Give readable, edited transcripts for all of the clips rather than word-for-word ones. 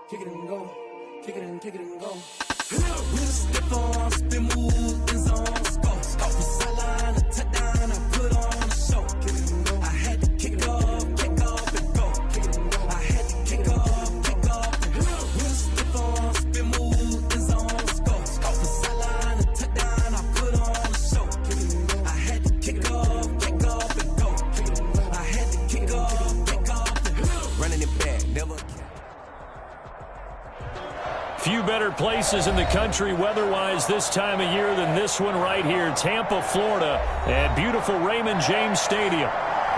kick it and go, kick it and go. With a stiff arm, spin move, in zone, score. Off the sideline, a touchdown, I put on a show. Kick it and go. I had to kick off and go. Kick it and go. I had to kick off and go. With a stiff arm, spin move, in zone, score. Off the sideline, a touchdown, I put on a show. Kick it and go. I had to kick off and go. Kick it and go. I had to kick off and go. Running it back, never. Few better places in the country weather-wise this time of year than this one right here, Tampa, Florida, at beautiful Raymond James Stadium.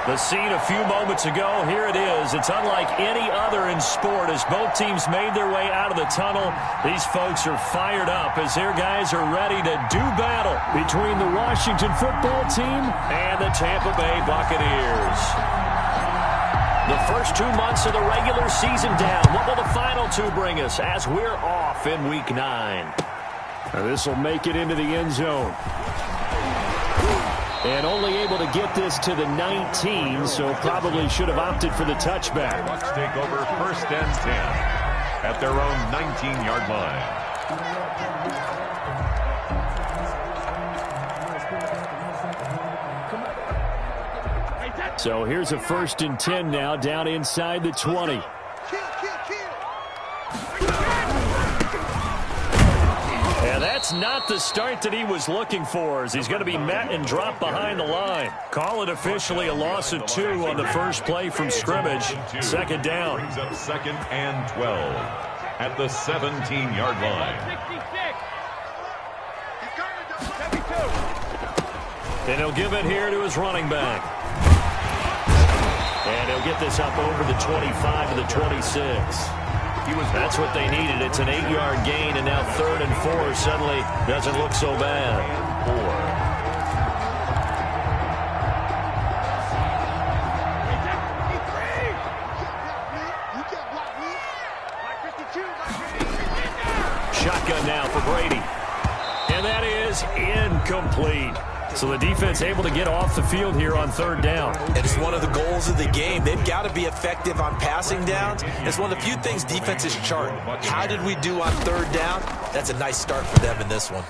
The scene a few moments ago, here it is. It's unlike any other in sport as both teams made their way out of the tunnel. These folks are fired up as their guys are ready to do battle between the Washington football team and the Tampa Bay Buccaneers. The first 2 months of the regular season down. What will the final two bring us as we're off in Week 9? This will make it into the end zone. And only able to get this to the 19, so probably should have opted for the touchback. Bucks take over 1st and 10 at their own 19-yard line. So here's a 1st and 10 now, down inside the 20. And that's not the start that he was looking for, as he's going to be met and dropped behind the line. Call it officially a loss of 2 on the first play from scrimmage. 2nd down. Brings up 2nd and 12 at the 17-yard line. And he'll give it here to his running back. And he'll get this up over the 25 to the 26. That's what they needed. It's an 8-yard gain, and now 3rd and 4 suddenly doesn't look so bad. 4. Shotgun now for Brady. And that is incomplete. So the defense able to get off the field here on 3rd down. It's one of the goals of the game. They've got to be effective on passing downs. It's one of the few things defenses chart. How did we do on 3rd down? That's a nice start for them in this one.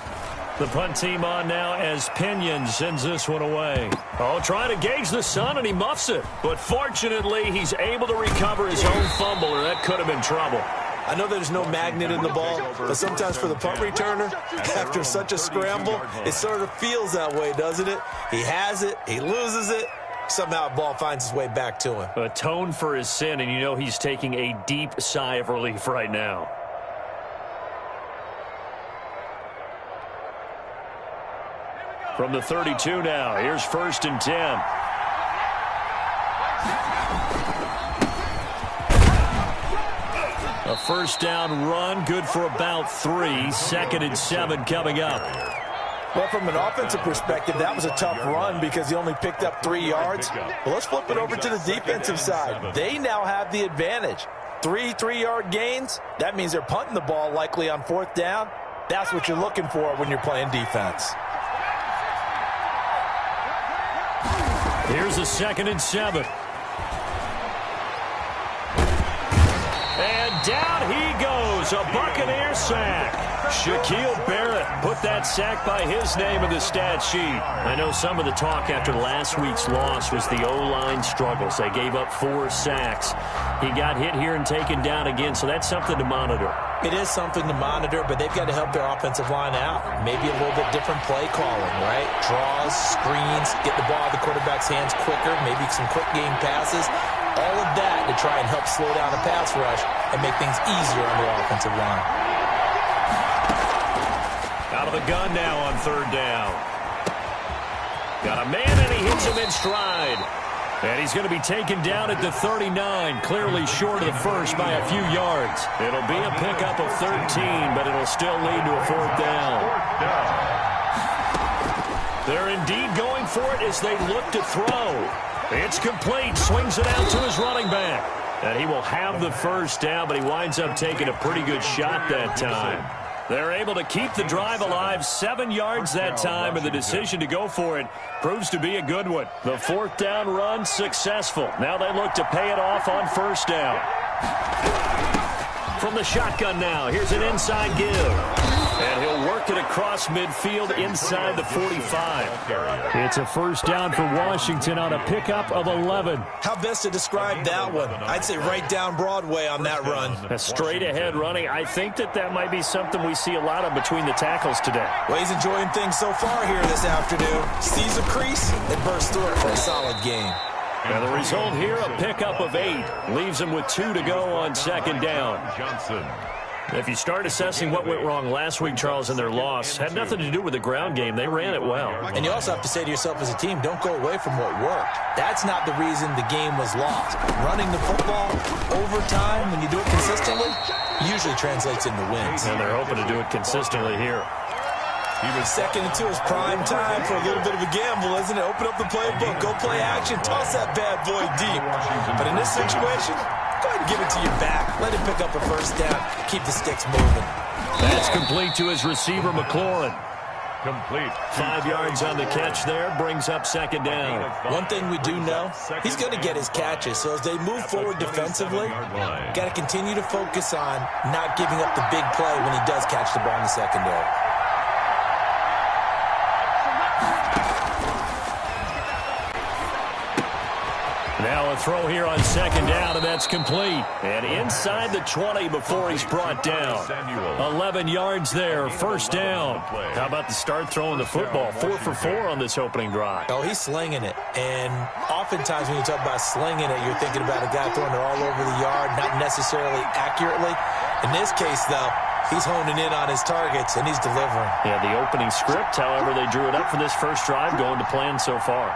The punt team on now as Pinion sends this one away. Oh, trying to gauge the sun, and he muffs it. But fortunately, he's able to recover his own fumble, or that could have been trouble. I know there's no magnet in the ball, but sometimes for the punt returner, after such a scramble, it sort of feels that way, doesn't it? He has it, he loses it, somehow the ball finds its way back to him. Atone for his sin, and you know he's taking a deep sigh of relief right now. From the 32 now, here's 1st and 10. A 1st down run, good for about 3. 2nd and 7 coming up. Well, from an offensive perspective, that was a tough run because he only picked up 3 yards. Well, let's flip it over to the defensive side. They now have the advantage. 3 3-yard gains, that means they're punting the ball likely on 4th down. That's what you're looking for when you're playing defense. Here's a 2nd and 7. And down he goes, a Buccaneer sack. Shaquille Barrett put that sack by his name in the stat sheet. I know some of the talk after last week's loss was the O-line struggles. They gave up 4 sacks. He got hit here and taken down again, so that's something to monitor. It is something to monitor, but they've got to help their offensive line out. Maybe a little bit different play calling, right? Draws, screens, get the ball out of the quarterback's hands quicker, maybe some quick game passes. All of that to try and help slow down the pass rush and make things easier on their offensive line. Out of the gun now on 3rd down. Got a man, and he hits him in stride. And he's going to be taken down at the 39, clearly short of the first by a few yards. It'll be a pickup of 13, but it'll still lead to a 4th down. They're indeed going for it as they look to throw. It's complete. Swings it out to his running back. And he will have the 1st down, but he winds up taking a pretty good shot that time. They're able to keep the drive alive, 7 yards that time, and the decision to go for it proves to be a good one. The 4th down run successful. Now they look to pay it off on 1st down. From the shotgun now, here's an inside give. And he'll work it across midfield inside the 45. It's a first down for Washington on a pickup of 11. How best to describe that one? I'd say right down Broadway on that run. A straight ahead running. I think that might be something we see a lot of between the tackles today. Well, he's enjoying things so far here this afternoon. Sees a crease and bursts through it for a solid game. And the result here, a pickup of 8. Leaves him with 2 to go on second down. Johnson. If you start assessing what went wrong last week, Charles, in their loss, had nothing to do with the ground game. They ran it well. And you also have to say to yourself as a team, don't go away from what worked. That's not the reason the game was lost. Running the football over time, when you do it consistently, usually translates into wins. And they're hoping to do it consistently here. He was 2nd and 2 is prime time for a little bit of a gamble, isn't it? Open up the playbook, go play action, toss that bad boy deep. But in this situation, go ahead and give it to your back. Let him pick up a first down. Keep the sticks moving. That's complete to his receiver, McLaurin. Complete. 5 yards on the catch there, brings up second down. One thing we do know, he's going to get his catches. So as they move forward defensively, got to continue to focus on not giving up the big play when he does catch the ball in the secondary. Now a throw here on second down, and that's complete. And inside the 20 before he's brought down. 11 yards there, first down. How about the start throwing the football? 4 for 4 on this opening drive. Oh, he's slinging it. And oftentimes when you talk about slinging it, you're thinking about a guy throwing it all over the yard, not necessarily accurately. In this case, though, he's honing in on his targets, and he's delivering. Yeah, the opening script, however, they drew it up for this first drive, going to plan so far.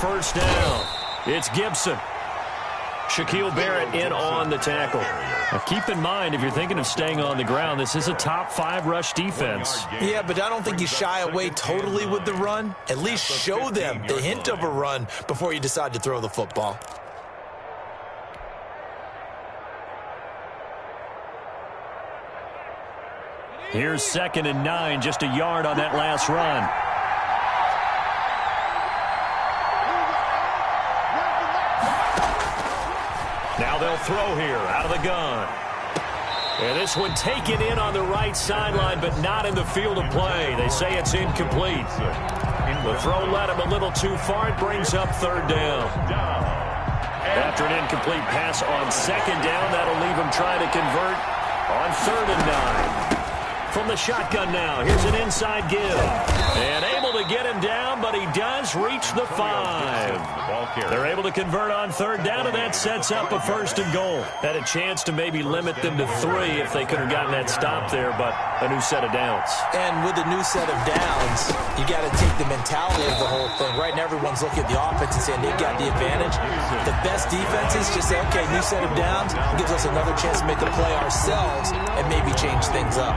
First down. It's Gibson. Shaquille Barrett in on the tackle. Now keep in mind, if you're thinking of staying on the ground, this is a top 5 rush defense. Yeah, but I don't think you shy away totally with the run. At least show them the hint of a run before you decide to throw the football. Here's 2nd and 9, just a yard on that last run. Now they'll throw here out of the gun. And this one taken in on the right sideline, but not in the field of play. They say it's incomplete. The throw led him a little too far. It brings up third down. After an incomplete pass on second down, that'll leave him trying to convert on 3rd and 9. From the shotgun now, here's an inside give. And able to get him down, but he does reach the 5. They're able to convert on 3rd down, and that sets up a 1st and goal. Had a chance to maybe limit them to 3 if they could have gotten that stop there, but a new set of downs. And with a new set of downs, you got to take the mentality of the whole thing. Right now, everyone's looking at the offense and saying they've got the advantage. The best defenses just say, okay, new set of downs gives us another chance to make a play ourselves and maybe change things up.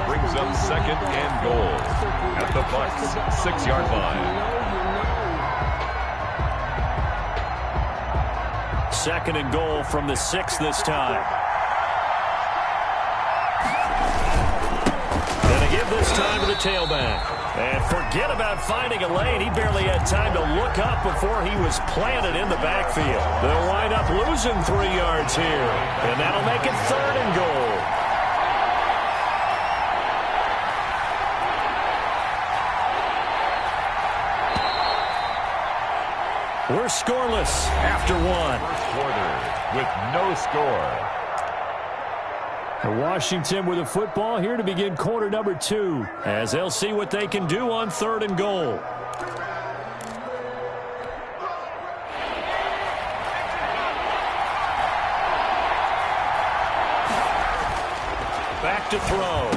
Brings up 2nd and goal at the Bucks 6-yard line. 2nd and goal from the 6 this time. Gonna give this time to the tailback. And forget about finding a lane. He barely had time to look up before he was planted in the backfield. They'll wind up losing 3 yards here. And that'll make it 3rd and goal. We're scoreless after 1. First quarter with no score. And Washington with the football here to begin quarter number 2, as they'll see what they can do on 3rd and goal. Back to throw.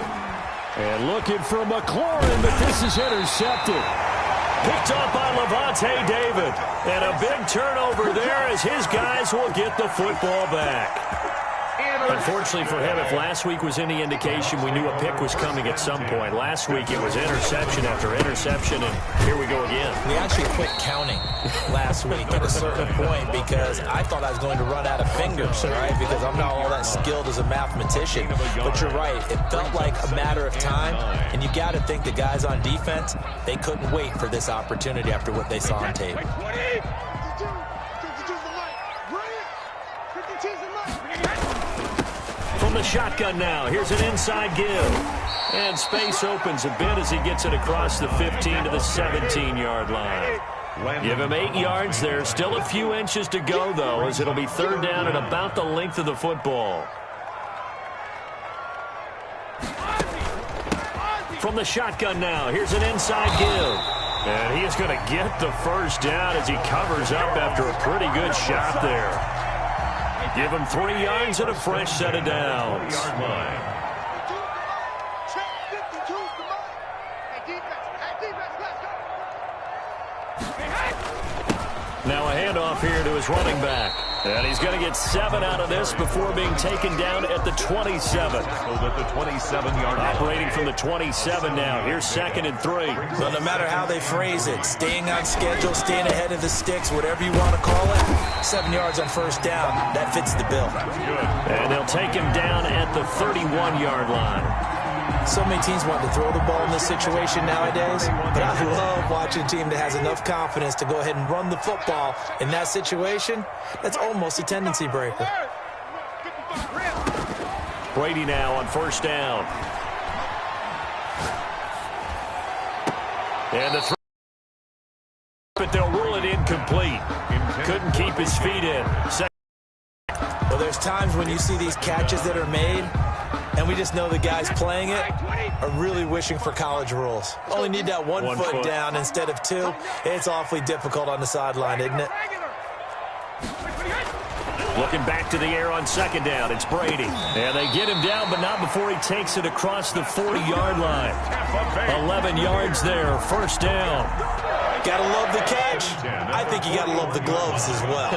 And looking for McLaurin, but this is intercepted. Picked up by Levante David. And a big turnover there as his guys will get the football back. Unfortunately for him, if last week was any indication, we knew a pick was coming at some point. Last week it was interception after interception, and here we go again. We actually quit counting last week at a certain point because I thought I was going to run out of fingers, right? Because I'm not all that skilled as a mathematician. But you're right. It felt like a matter of time, and you got to think the guys on defense, they couldn't wait for this opportunity after what they saw on tape. 52's the light. Brilliant. 52's the From the shotgun now, here's an inside give. And space opens a bit as he gets it across the 15 to the 17-yard line. Give him 8 yards there. Still a few inches to go, though, as it'll be third down at about the length of the football. From the shotgun now, here's an inside give. And he is going to get the first down as he covers up after a pretty good shot there. Give him 3 yards and a fresh set of downs. Now a handoff here to his running back. And he's going to get 7 out of this before being taken down at the 27. At the 27-yard line. Operating from the 27 now. Here's 2nd and 3. So no matter how they phrase it, staying on schedule, staying ahead of the sticks, whatever you want to call it, 7 yards on first down, that fits the bill. And they'll take him down at the 31-yard line. So many teams want to throw the ball in this situation nowadays, but I love watching a team that has enough confidence to go ahead and run the football in that situation. That's almost a tendency breaker. Brady now on first down. And the but they'll rule it incomplete. Couldn't keep his feet in. Well, there's times when you see these catches that are made, and we just know the guys playing it are really wishing for college rules. Only need that one foot down instead of 2. It's awfully difficult on the sideline, isn't it? Looking back to the air on second down, it's Brady. And they get him down, but not before he takes it across the 40-yard line. 11 yards there, first down. Gotta love the catch. I think you gotta love the gloves as well.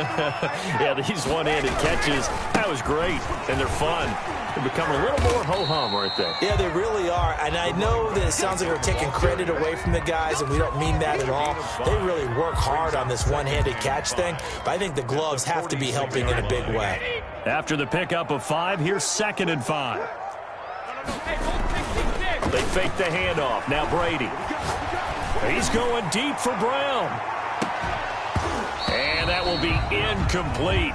Yeah, these one-handed catches, that was great, and they're fun. They're becoming a little more ho-hum, aren't they? Yeah, they really are, and I know that it sounds like we're taking credit away from the guys, and we don't mean that at all. They really work hard on this one-handed catch thing, but I think the gloves have to be helping in a big way. After the pickup of 5, here's 2nd and 5. They fake the handoff. Now Brady. He's going deep for Brown. And that will be incomplete.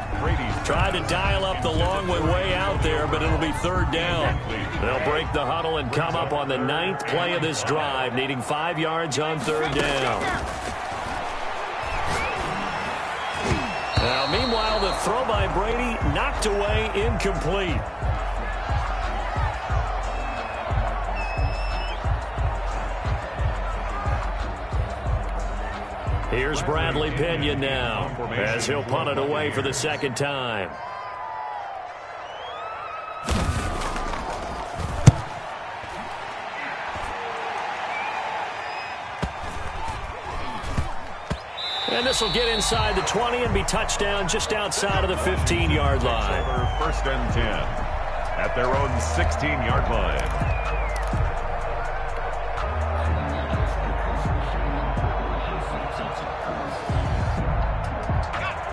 Tried to dial up the long way out there, but it'll be third down. They'll break the huddle and come up on the 9th play of this drive, needing 5 yards on third down. Now, meanwhile, the throw by Brady knocked away, incomplete. Here's Bradley Pena now as he'll punt it away for the second time. And this will get inside the 20 and be touchdown just outside of the 15-yard line. First and 10 at their own 16-yard line.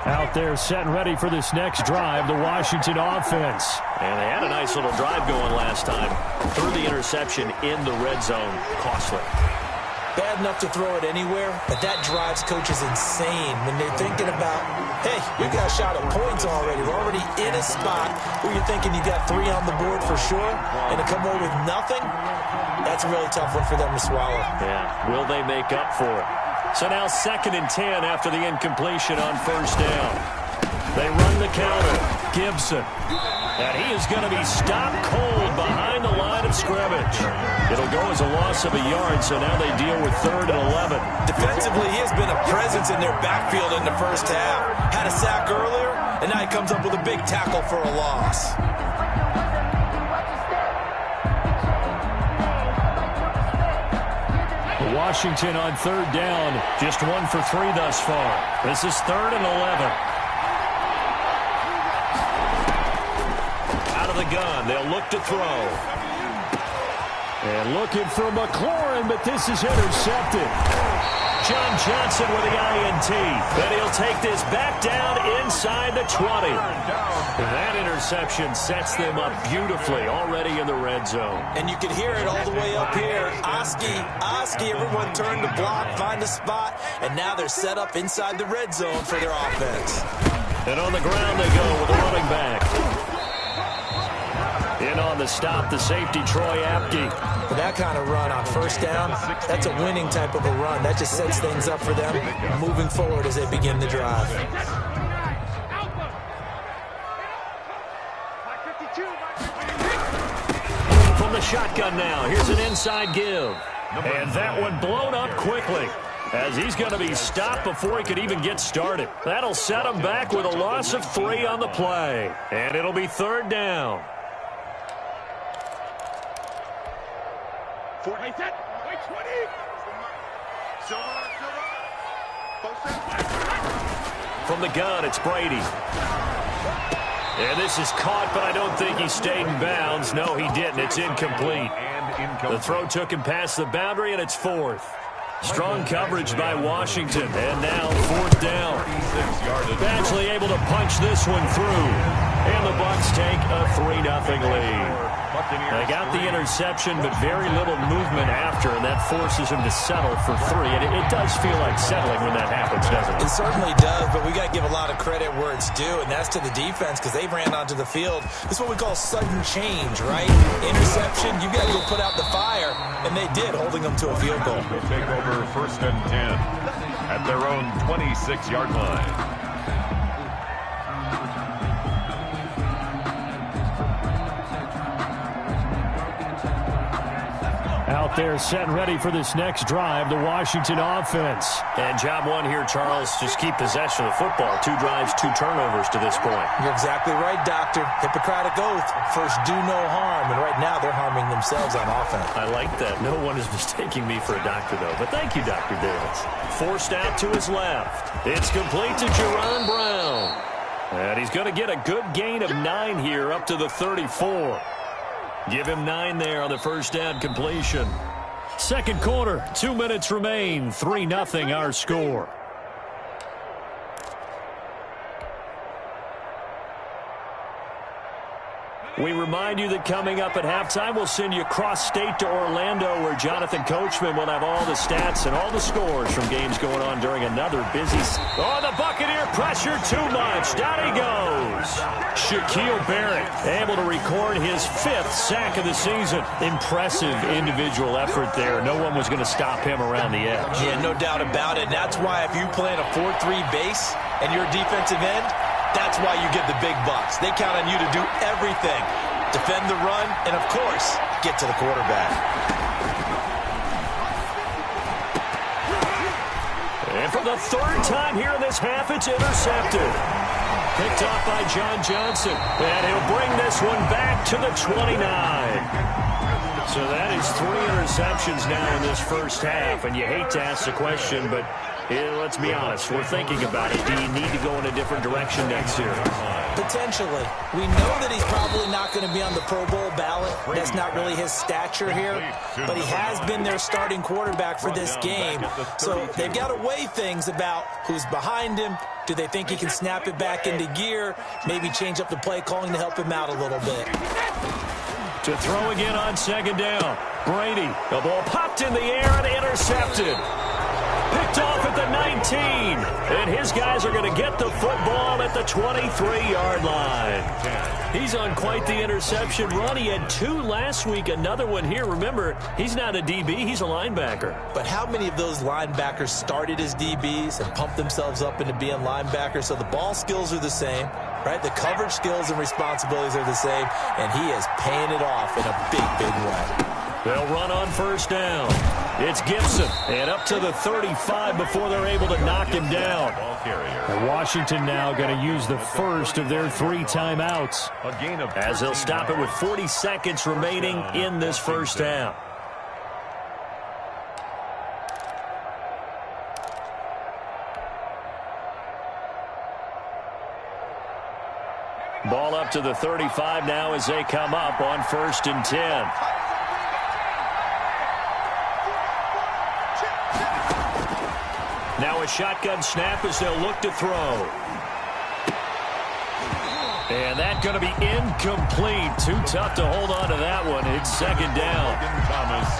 Out there set and ready for this next drive, the Washington offense. And they had a nice little drive going last time. Threw the interception in the red zone. Costly. Bad enough to throw it anywhere, but that drives coaches insane when they're thinking about, hey, we got a shot at points already. We're already in a spot where you're thinking you got 3 on the board for sure, and to come away with nothing, that's a really tough one for them to swallow. Yeah, will they make up for it? So now 2nd and 10 after the incompletion on first down. They run the counter. Gibson. And he is going to be stopped cold behind the line of scrimmage. It'll go as a loss of a yard, so now they deal with 3rd and 11. Defensively, he has been a presence in their backfield in the first half. Had a sack earlier, and now he comes up with a big tackle for a loss. Washington on 3rd down, just 1 for 3 thus far. This is 3rd and 11. Out of the gun, they'll look to throw. And looking for McLaurin, but this is intercepted. John Johnson with the INT. But he'll take this back down inside the 20. That interception sets them up beautifully already in the red zone. And you can hear it all the way up here. Oski, everyone turned to block, find a spot, and now they're set up inside the red zone for their offense. And on the ground they go with a running back. on the stop, the safety, Troy Apke. For that kind of run on first down, that's a winning type of a run. That just sets things up for them moving forward as they begin the drive. From the shotgun now, here's an inside give. And that one blown up quickly, as he's going to be stopped before he could even get started. That'll set him back with a loss of 3 on the play. And it'll be third down. From the gun, it's Brady. And this is caught, but I don't think he stayed in bounds. No, he didn't. It's incomplete. The throw took him past the boundary, and it's fourth. Strong coverage by Washington, and now fourth down. Badgley able to punch this one through, and the Bucks take a 3-0 lead. They got the interception, but very little movement after, and that forces him to settle for 3. And it does feel like settling when that happens, doesn't it? It certainly does, but we got to give a lot of credit where it's due, and that's to the defense because they ran onto the field. This is what we call sudden change, right? Interception, you got to go put out the fire, and they did, holding them to a field goal. They'll take over first and 10 at their own 26-yard line. Out there set and ready for this next drive, the Washington offense. And job one here, Charles, just keep possession of the football. 2 drives, 2 turnovers to this point. You're exactly right, Doctor. Hippocratic oath. First, do no harm. And right now, they're harming themselves on offense. I like that. No one is mistaking me for a doctor, though. But thank you, Dr. Davis. Forced out to his left. It's complete to Jerron Brown. And he's going to get a good gain of 9 here up to the 34. Give him 9 there on the first down completion. Second quarter, 2 minutes remain. 3-0 our score. We remind you that coming up at halftime, we'll send you cross-state to Orlando, where Jonathan Coachman will have all the stats and all the scores from games going on during another busy... Oh, the Buccaneer pressure too much. Down he goes. Shaquille Barrett able to record his 5th sack of the season. Impressive individual effort there. No one was going to stop him around the edge. Yeah, no doubt about it. That's why if you play in a 4-3 base and you're a defensive end, that's why you get the big bucks. They count on you to do everything. Defend the run, and of course, get to the quarterback. And for the 3rd time here in this half, it's intercepted. Picked off by John Johnson. And he'll bring this one back to the 29. So that is 3 interceptions now in this first half. And you hate to ask the question, but let's be honest. We're thinking about it. Do you need to go in a different direction next year? Potentially. We know that he's probably not going to be on the Pro Bowl ballot. That's not really his stature here. But he has been their starting quarterback for this game. So they've got to weigh things about who's behind him. Do they think he can snap it back into gear? Maybe change up the play calling to help him out a little bit. To throw again on second down. Brady. The ball popped in the air and intercepted. Picked off at the 19. And his guys are going to get the football at the 23-yard line. He's on quite the interception run. He had 2 last week, another one here. Remember, he's not a DB, he's a linebacker. But how many of those linebackers started as DBs and pumped themselves up into being linebackers? So the ball skills are the same, right? The coverage skills and responsibilities are the same, and he is paying it off in a big, big way. They'll run on first down. It's Gibson, and up to the 35 before they're able to knock him down. And Washington now going to use the first of their 3 timeouts, as they'll stop it with 40 seconds remaining in this first half. Ball up to the 35 now as they come up on 1st and 10. Now a shotgun snap as they'll look to throw. And that's going to be incomplete. Too tough to hold on to that one. It's second down.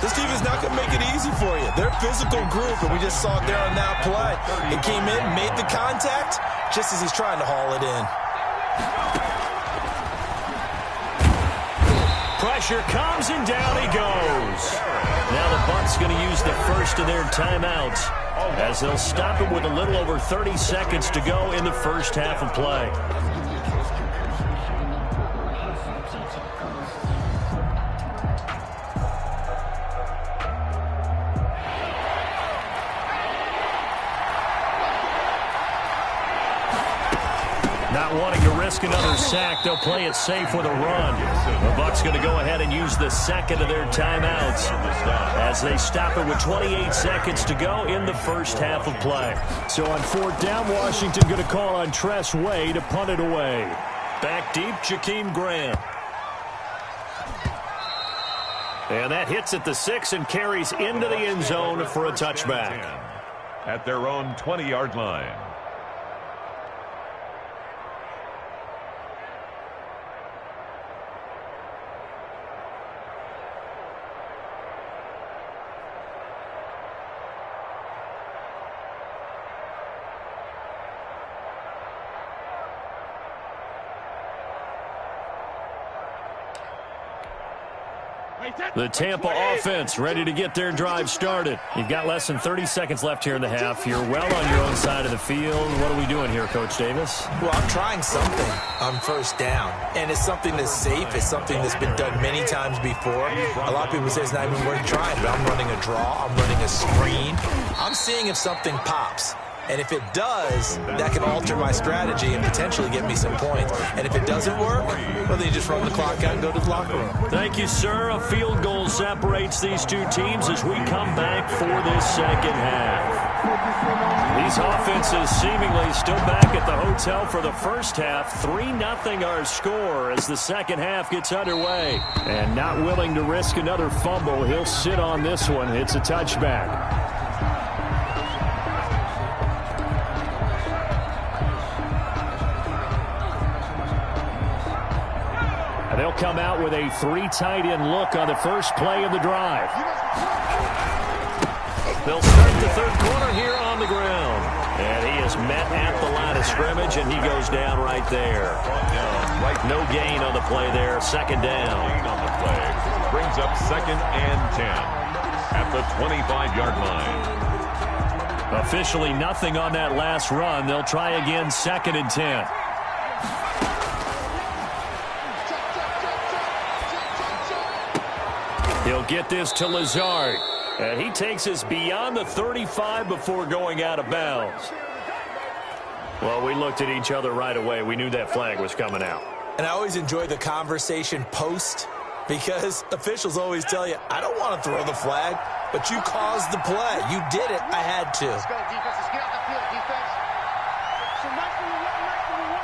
This team is not going to make it easy for you. They're a physical group, and we just saw it there on that play. It came in, made the contact, just as he's trying to haul it in. pressure comes, and down he goes. Now the Bucks going to use the first of their timeouts as they'll stop it with a little over 30 seconds to go in the first half of play. Not wanting to risk another sack, they'll play it safe with a run. The Bucks going to go ahead and use the second of their timeouts as they stop it with 28 seconds to go in the first half of play. So on fourth down, Washington going to call on Tress Way to punt it away. Back deep, Jakeem Graham. And that hits at the 6 and carries into the end zone for a touchback. At their own 20-yard line. The Tampa offense ready to get their drive started. You've got less than 30 seconds left here in the half. You're well on your own side of the field. What are we doing here, Coach Davis? Well, I'm trying something on first down, and it's something that's safe. It's something that's been done many times before. A lot of people say it's not even worth trying, but I'm running a draw. I'm running a screen. I'm seeing if something pops. And if it does, that can alter my strategy and potentially get me some points. And if it doesn't work, well, then you just run the clock out and go to the locker room. Thank you, sir. A field goal separates these two teams as we come back for this second half. These offenses seemingly still back at the hotel for the first half. 3-0 our score as the second half gets underway. And not willing to risk another fumble, he'll sit on this one. It's a touchback. They'll come out with a 3 tight end look on the first play of the drive. They'll start the third quarter here on the ground. And he is met at the line of scrimmage, and he goes down right there. No gain on the play there. Second down. On the play. Brings up 2nd and 10 at the 25-yard line. Officially nothing on that last run. They'll try again 2nd and 10. He'll get this to Lazard. And he takes us beyond the 35 before going out of bounds. Well, we looked at each other right away. We knew that flag was coming out. And I always enjoy the conversation post because officials always tell you, I don't want to throw the flag, but you caused the play. You did it. I had to. Let's go, defense. Let's get out the field, defense. So nice for the run, nice for the run.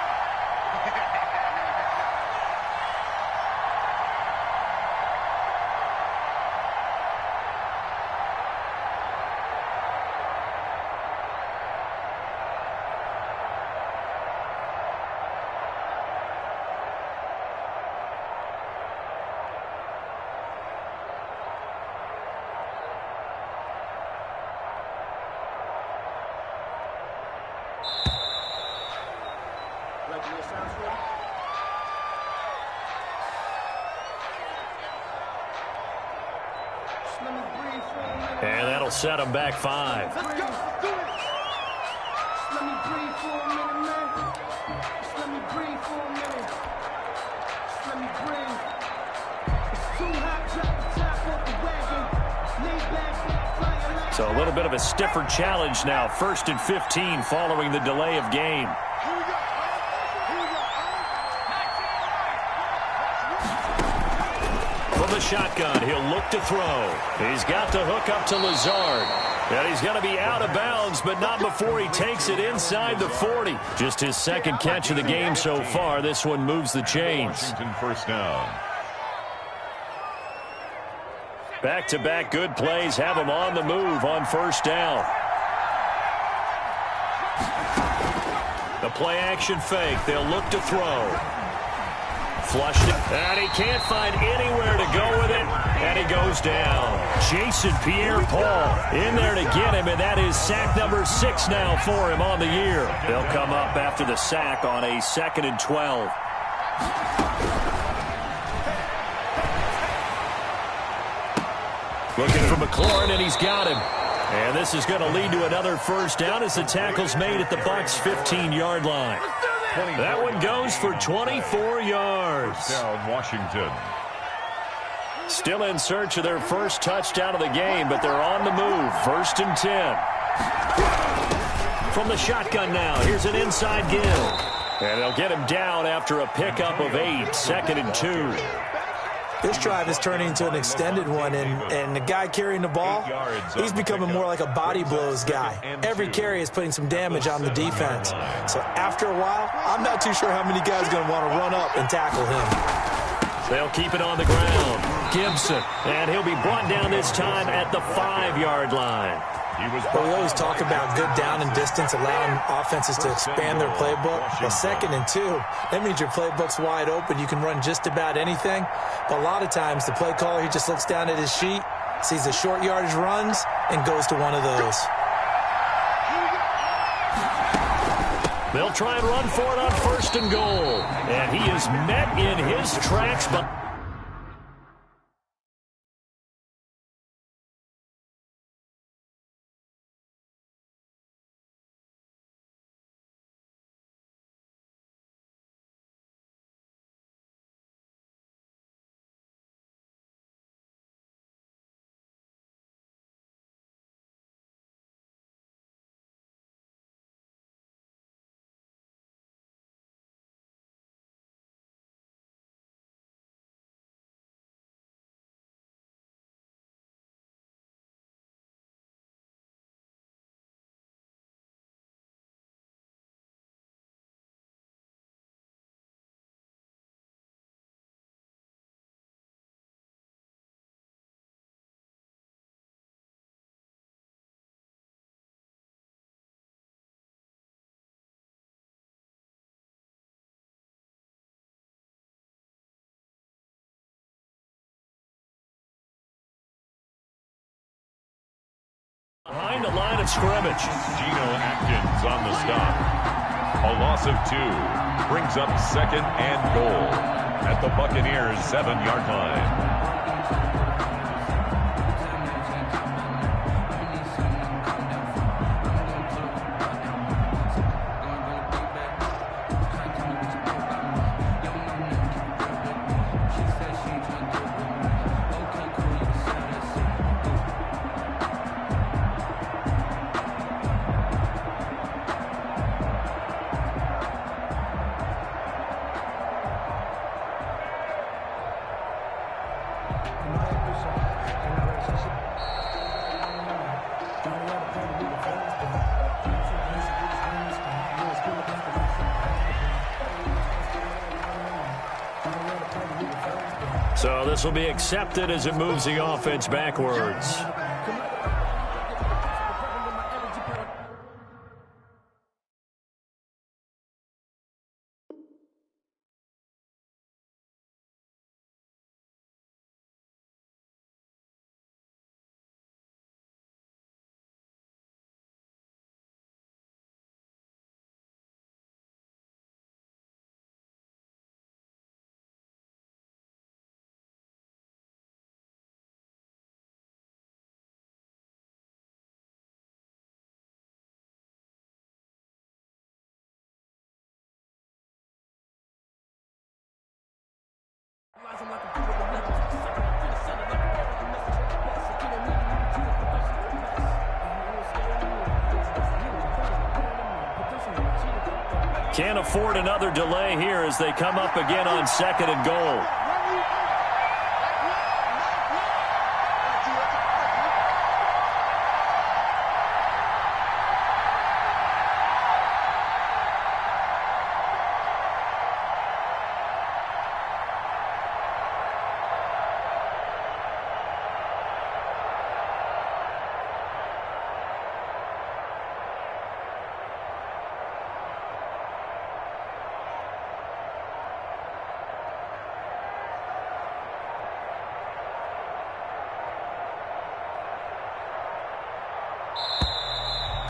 And that'll set them back 5. Let's go. Let's do it. Let me breathe for a minute, man. Just let me breathe for a minute. Just let me breathe. It's too hot, drop the top off the wagon. Lay back, fire like. So a little bit of a stiffer challenge now. 1st and 15 following the delay of game. Here we go. Here we go. From the shotgun, he'll look to throw. He's got the hook up to Lazard. And he's going to be out of bounds, but not before he takes it inside the 40. Just his second catch of the game so far. This one moves the chains. Washington first down. Back-to-back good plays have him on the move on first down. The play-action fake. They'll look to throw. Flushed it, and he can't find anywhere to go with it, and he goes down. Jason Pierre-Paul in there to get him, and that is sack number 6 now for him on the year. They'll come up after the sack on a 2nd and 12. Looking for McLaurin, and he's got him. And this is going to lead to another first down as the tackle's made at the Bucks' 15-yard line. That one goes for 24 yards. Down Washington. Still in search of their first touchdown of the game, but they're on the move. 1st and 10. From the shotgun now, here's an inside give. And they'll get him down after a pickup of 8. 2nd and 2. This drive is turning into an extended one, and the guy carrying the ball, he's becoming more like a body blows guy. Every carry is putting some damage on the defense. So after a while, I'm not too sure how many guys are going to want to run up and tackle him. They'll keep it on the ground. Gibson, and he'll be brought down this time at the 5-yard line. Well, we always talk about good down and distance, allowing offenses to expand their playbook. Well, 2nd and 2, that means your playbook's wide open. You can run just about anything. But a lot of times, the play caller, he just looks down at his sheet, sees the short yardage runs, and goes to one of those. They'll try and run for it on 1st and goal. And he is met in his tracks, but behind the line of scrimmage. Geno Atkins on the stop. A loss of 2 brings up 2nd and goal at the Buccaneers' 7-yard line. So this will be accepted as it moves the offense backwards. Can't afford another delay here as they come up again on 2nd and goal.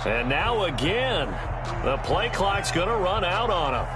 And now again, the play clock's going to run out on him.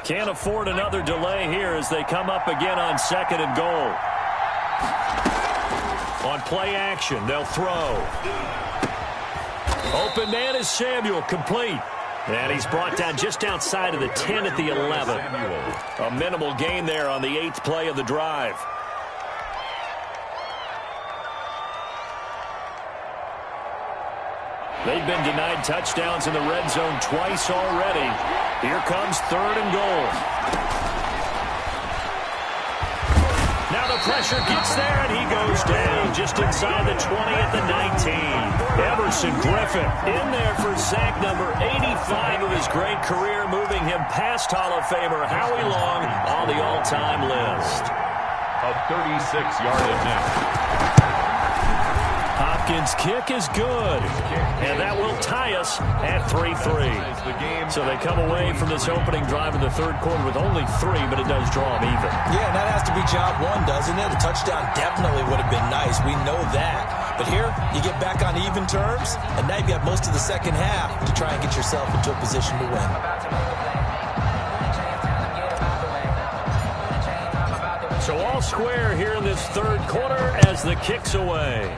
Can't afford another delay here as they come up again on 2nd and goal. On play action, they'll throw. Open man is Samuel, complete. And he's brought down just outside of the 10 at the 11. A minimal gain there on the 8th play of the drive. They've been denied touchdowns in the red zone twice already. Here comes 3rd and goal. Now the pressure gets there, and he goes down just inside the 20 at the 19. Everson Griffin in there for sack number 85 of his great career, moving him past Hall of Famer Howie Long on the all-time list. A 36-yard attempt. Hopkins' kick is good, and that will tie us at 3-3. So they come away from this opening drive in the 3rd quarter with only 3, but it does draw them even. Yeah, and that has to be job 1, doesn't it? A touchdown definitely would have been nice. We know that. But here, you get back on even terms, and now you've got most of the second half to try and get yourself into a position to win. So all square here in this 3rd quarter as the kick's away.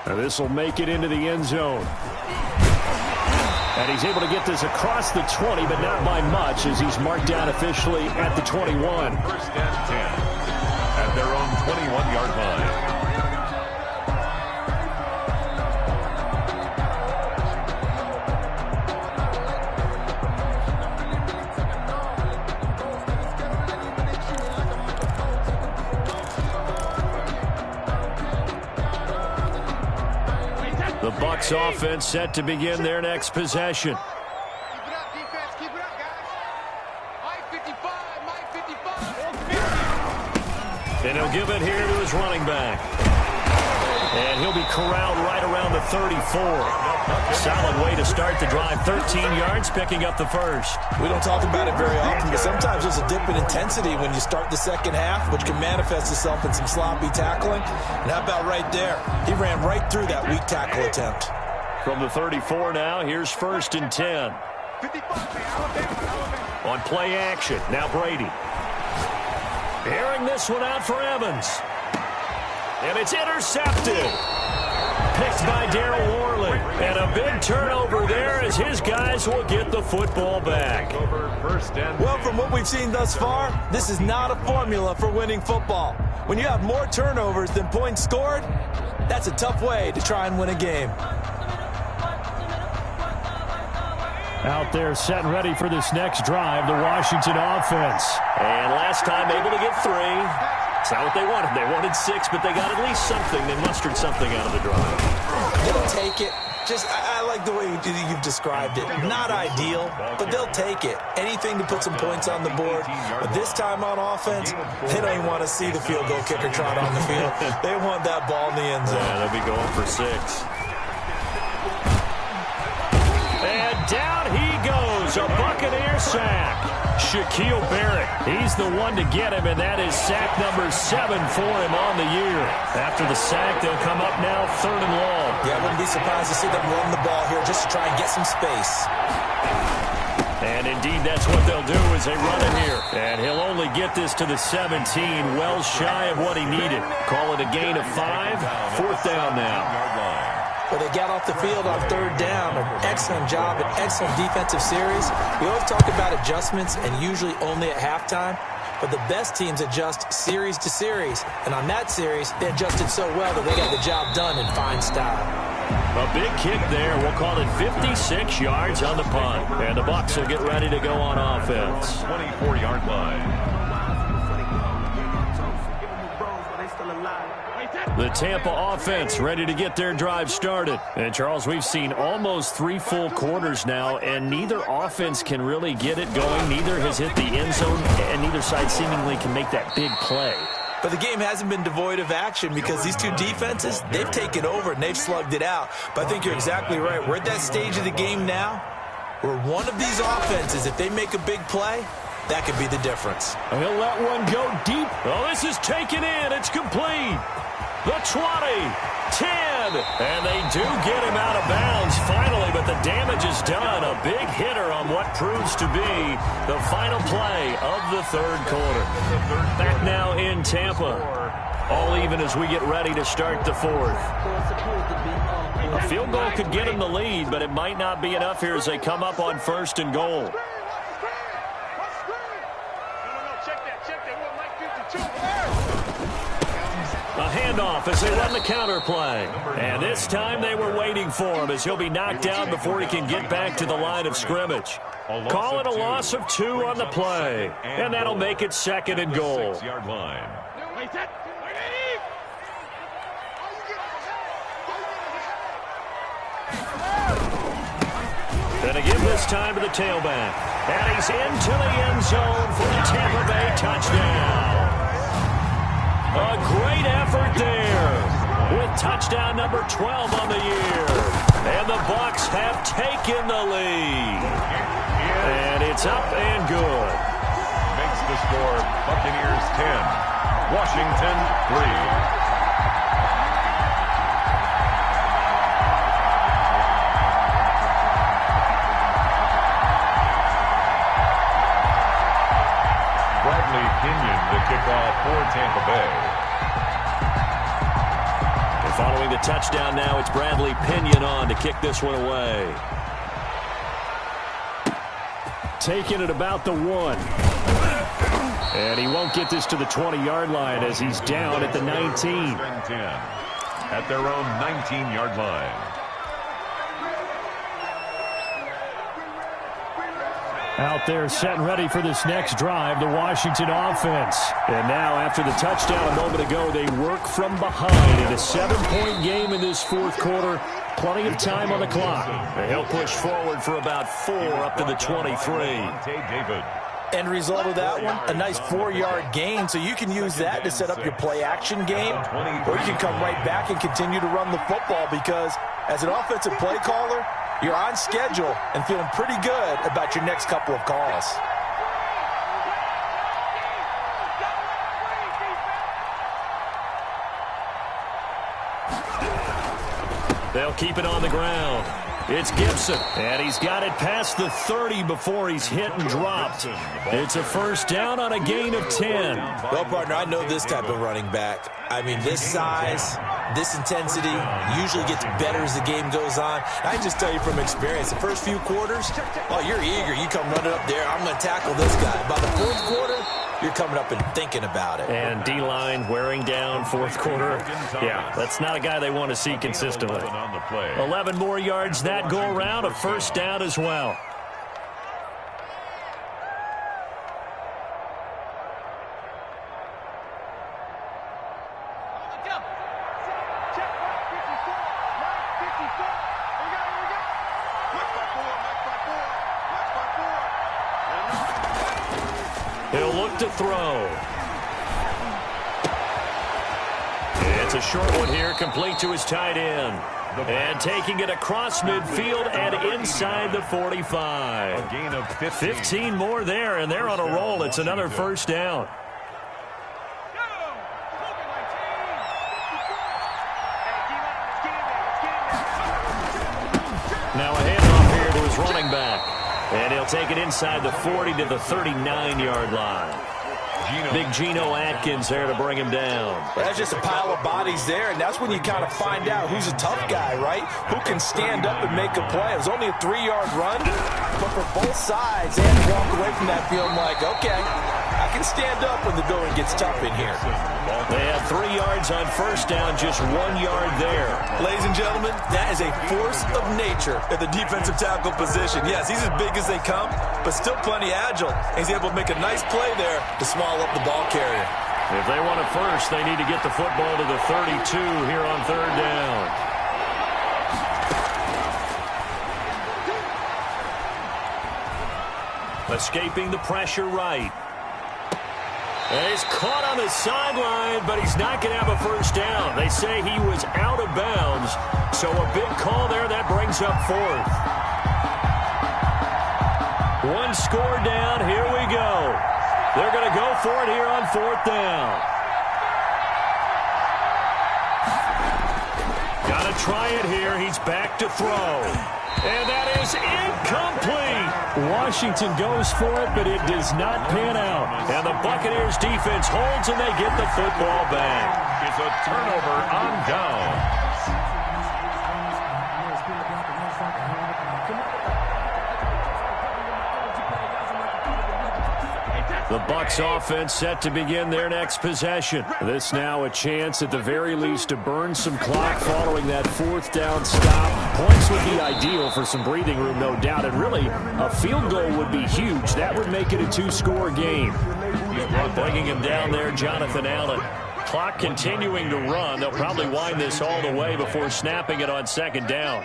Now this will make it into the end zone. And he's able to get this across the 20, but not by much as he's marked down officially at the 21. 1st and 10 at their own 21-yard line. The Bucks offense set to begin their next possession. Keep it up, defense. Keep it up, guys. Mike 55, Mike 55. And he'll give it here to his running back. And he'll be corralled right around the 34. Solid way to start the drive. 13 yards, picking up the first. We don't talk about it very often, but sometimes there's a dip in intensity when you start the second half, which can manifest itself in some sloppy tackling. And how about right there? He ran right through that weak tackle attempt. From the 34 now, here's 1st and 10. 55, On play action, now Brady. Airing this one out for Evans. And it's intercepted. Picked by Darryl Worley. And a big turnover there as his guys will get the football back. Well, from what we've seen thus far, this is not a formula for winning football. When you have more turnovers than points scored, that's a tough way to try and win a game. Out there set and ready for this next drive, the Washington offense. And last time able to get 3. It's not what they wanted. They wanted 6, but they got at least something. They mustered something out of the drive. They'll take it. I like the way you've described it. Not ideal, but they'll take it. Anything to put some points on the board. But this time on offense, they don't even want to see the field goal kicker trot on the field. They want that ball in the end zone. Yeah, they'll be going for 6. And down he goes. A Buccaneer sack. Shaquille Barrett, he's the one to get him, and that is sack number 7 for him on the year. After the sack, they'll come up now 3rd and long. Yeah, I wouldn't be surprised to see them run the ball here just to try and get some space. And indeed, that's what they'll do as they run it here. And he'll only get this to the 17, well shy of what he needed. Call it a gain of 5, 4th down now. Well, they got off the field on 3rd down. An excellent job, an excellent defensive series. We always talk about adjustments and usually only at halftime. But the best teams adjust series to series. And on that series, they adjusted so well that they got the job done in fine style. A big kick there. We'll call it 56 yards on the punt. And the Bucs will get ready to go on offense. 24-yard line. The Tampa offense ready to get their drive started. And, Charles, we've seen almost 3 full quarters now, and neither offense can really get it going. Neither has hit the end zone, and neither side seemingly can make that big play. But the game hasn't been devoid of action because these two defenses, they've taken over and they've slugged it out. But I think you're exactly right. We're at that stage of the game now where one of these offenses, if they make a big play, that could be the difference. He'll let one go deep. Oh, this is taken in. It's complete. the 20, 10, and they do get him out of bounds finally, but the damage is done. A big hitter on what proves to be the final play of the third quarter. Back now in Tampa. All even as we get ready to start the fourth. A field goal could get them the lead, but it might not be enough here as they come up on 1st and goal. A handoff as they run the counter play. And this time they were waiting for him as he'll be knocked down before he can get back to the line of scrimmage. Call it a loss of 2 on the play. And that'll make it 2nd and goal. And again this time to the tailback. And he's into the end zone for a Tampa Bay touchdown. A great effort there with touchdown number 12 on the year. And the Bucks have taken the lead. And it's up and good. Makes the score Buccaneers 10, Washington 3. The kickoff for Tampa Bay. And following the touchdown now, it's Bradley Pinion on to kick this one away. Taking it about the 1. And he won't get this to the 20-yard line as he's down at the 19. At their own 19-yard line. Out there set and ready for this next drive, the Washington offense. And now after the touchdown a moment ago, they work from behind in a 7-point game in this fourth quarter. Plenty of time on the clock. And he'll push forward for about 4 up to the 23. End result of that one, a nice 4-yard gain, so you can use that to set up your play-action game, or you can come right back and continue to run the football because as an offensive play caller, you're on schedule and feeling pretty good about your next couple of calls. They'll keep it on the ground. It's Gibson, and he's got it past the 30 before he's hit and dropped. It's a first down on a gain of 10. Well, partner, I know this type of running back. I mean, this size, this intensity usually gets better as the game goes on. I can just tell you from experience, the first few quarters, oh, you're eager. You come running up there, I'm going to tackle this guy. By the fourth quarter, you're coming up and thinking about it. And D-line wearing down fourth quarter. Yeah, that's not a guy they want to see consistently. 11 more yards that go around, a first down as well. He'll look to throw. It's a short one here, complete to his tight end. And taking it across midfield and inside the 45. A gain of 15 more there, and they're on a roll. It's another first down. Now a handoff here to his running back. And he'll take it inside the 40 to the 39-yard line. Big Geno Atkins there to bring him down. That's just a pile of bodies there, and that's when you kind of find out who's a tough guy, right? Who can stand up and make a play. It was only a 3-yard run, but for both sides, they had to walk away from that feeling like, okay, I can stand up when the going gets tough in here. They had 3 yards on first down, just 1 yard there. Ladies and gentlemen, that is a force of nature at the defensive tackle position. Yes, he's as big as they come, but still plenty agile. He's able to make a nice play there to swallow up the ball carrier. If they want it first, they need to get the football to the 32 here on third down. Escaping the pressure right. And he's caught on the sideline, but he's not going to have a first down. They say he was out of bounds, so a big call there. That brings up fourth. One score down. Here we go. They're going to go for it here on fourth down. to try it here. He's back to throw. And that is incomplete. Washington goes for it, but it does not pan out. And the Buccaneers defense holds, and they get the football back. It's a turnover on down. The Bucks offense set to begin their next possession. This now a chance at the very least to burn some clock following that fourth down stop. Points would be ideal for some breathing room, no doubt. And really, a field goal would be huge. That would make it a two-score game. Bringing him down there, Jonathan Allen. Clock continuing to run. They'll probably wind this all the way before snapping it on second down.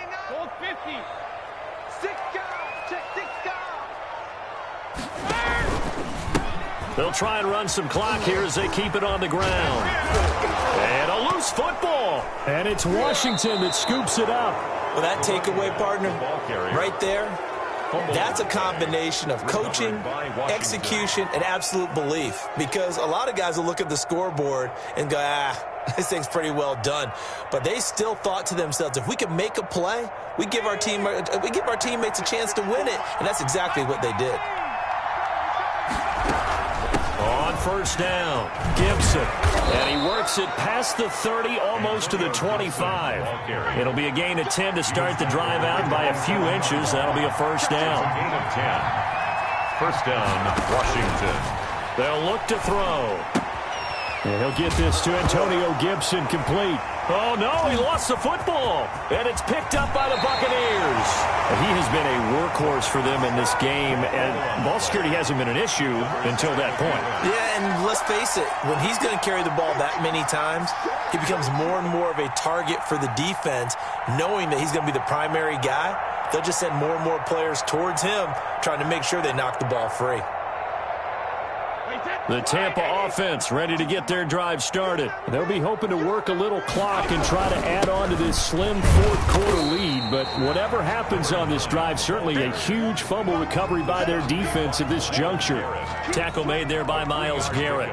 They'll try and run some clock here as they keep it on the ground. And a loose football. And it's Washington that scoops it up. Well, that takeaway, partner, right there, that's a combination of coaching, execution, and absolute belief. Because a lot of guys will look at the scoreboard and go, this thing's pretty well done. But they still thought to themselves, if we can make a play, we give our teammates a chance to win it. And that's exactly what they did. On first down, Gibson. And he works it past the 30, almost to the 25. It'll be a gain of 10 to start the drive out by a few inches. That'll be a first down. Gain of 10. First down, Washington. They'll look to throw. And he'll get this to Antonio Gibson complete. Oh, no, he lost the football. And it's picked up by the Buccaneers. He has been a workhorse for them in this game, and ball security hasn't been an issue until that point. Yeah, and let's face it, when he's going to carry the ball that many times, he becomes more and more of a target for the defense, knowing that he's going to be the primary guy. They'll just send more and more players towards him, trying to make sure they knock the ball free. The Tampa offense ready to get their drive started. They'll be hoping to work a little clock and try to add on to this slim fourth-quarter lead. But whatever happens on this drive, certainly a huge fumble recovery by their defense at this juncture. Tackle made there by Myles Garrett.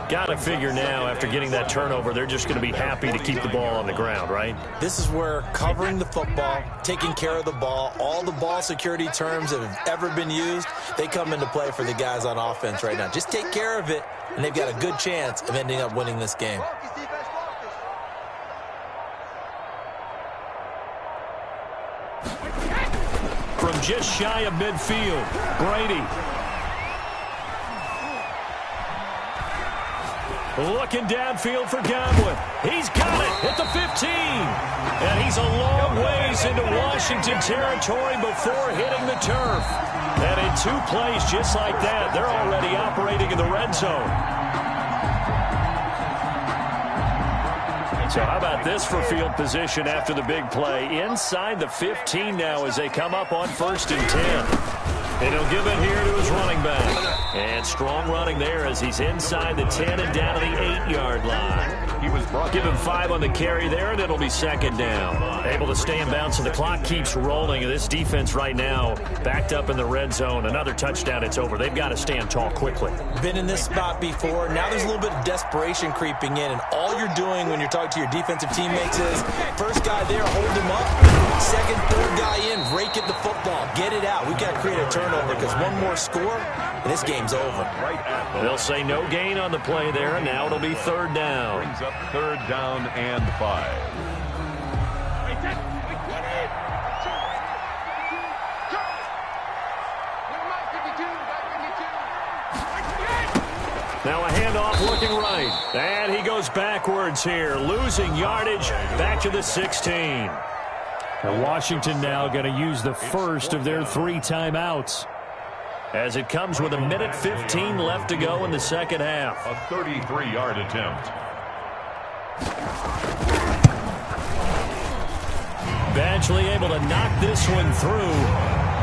Got to figure now, after getting that turnover, they're just going to be happy to keep the ball on the ground, right? This is where covering the football, taking care of the ball, all the ball security terms that have ever been used, they come into play for the guys on offense right now. Just take care of it, and they've got a good chance of ending up winning this game. From just shy of midfield, Brady. Looking downfield for Godwin. He's got it at the 15. And he's a long ways into Washington territory before hitting the turf. And in 2 plays just like that, they're already operating in the red zone. So how about this for field position after the big play? Inside the 15 now as they come up on 1st and 10. And he'll give it here to his running back. And strong running there as he's inside the 10 and down to the 8-yard line. Give him 5 on the carry there, and it'll be 2nd down. Able to stay in bounds, and the clock keeps rolling. And this defense right now backed up in the red zone. Another touchdown, it's over. They've got to stand tall quickly. Been in this spot before. Now there's a little bit of desperation creeping in, and all you're doing when you're talking to your defensive teammates is first guy there, hold him up. Second, third guy in, rake at the football. Get it out. We've got to create a turnover because one more score, and this game's over. They'll say no gain on the play there, and now it'll be 3rd down. Brings up 3rd down and 5. Now a handoff looking right. And he goes backwards here, losing yardage back to the 16. And Washington now going to use the first of their 3 timeouts. As it comes with 1:15 left to go in the second half. A 33-yard attempt. Badgley able to knock this one through.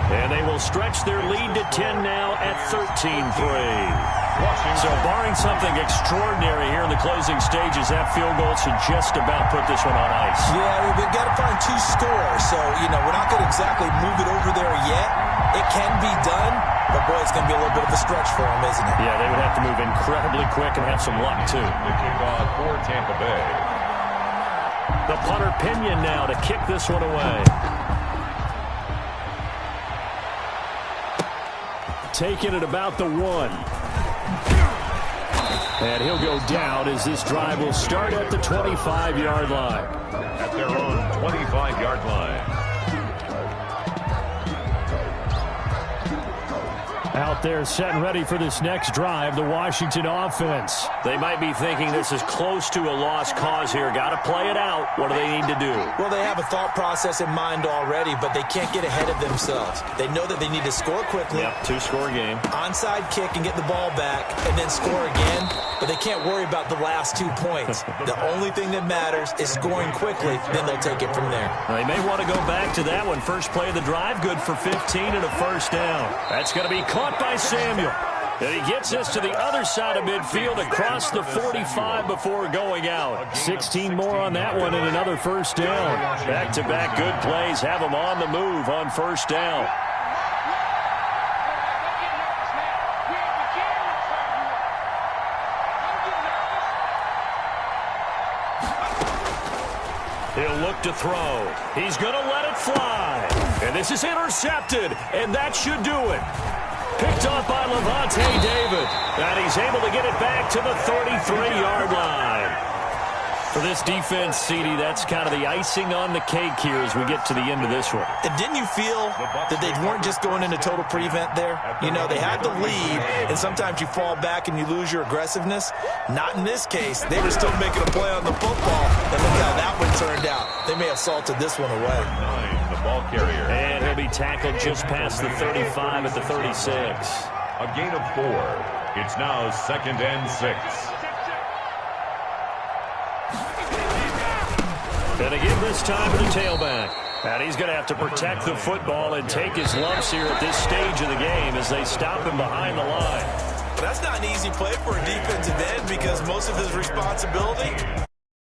And they will stretch their lead to 10 now at 13-3. So barring something extraordinary here in the closing stages, that field goal should just about put this one on ice. Yeah, we've got to find 2 scores. So, we're not going to exactly move it over there yet. It can be done, but boy, it's going to be a little bit of a stretch for them, isn't it? Yeah, they would have to move incredibly quick and have some luck, too. The kickoff for Tampa Bay. The punter Pinion now to kick this one away. Taking it about the 1. And he'll go down as this drive will start at the 25-yard line. At their own 25-yard line. Out there set and ready for this next drive, the Washington offense. They might be thinking this is close to a lost cause here. Got to play it out. What do they need to do? Well, they have a thought process in mind already, but they can't get ahead of themselves. They know that they need to score quickly. Yep, 2-score game. Onside kick and get the ball back and then score again, but they can't worry about the last 2 points. The only thing that matters is scoring quickly, then they'll take it from there. They may want to go back to that one. First play of the drive, good for 15 and a first down. That's going to be caught by Samuel. And he gets us to the other side of midfield across the 45 before going out. 16 more on that one and another first down. Back-to-back good plays have him on the move on first down. He'll look to throw. He's going to let it fly. And this is intercepted, and that should do it. Picked off by Levante David. And he's able to get it back to the 33-yard line. For this defense, CD, that's kind of the icing on the cake here as we get to the end of this one. And didn't you feel that they weren't just going into total prevent there? You know, they had the lead, and sometimes you fall back and you lose your aggressiveness. Not in this case. They were still making a play on the football, and look how that one turned out. They may have salted this one away. The ball carrier. And he'll be tackled just past the 35 at the 36. A gain of 4. It's now 2nd and 6. And again this time to the tailback. And he's going to have to protect the football and take his lumps here at this stage of the game as they stop him behind the line. That's not an easy play for a defensive end because most of his responsibility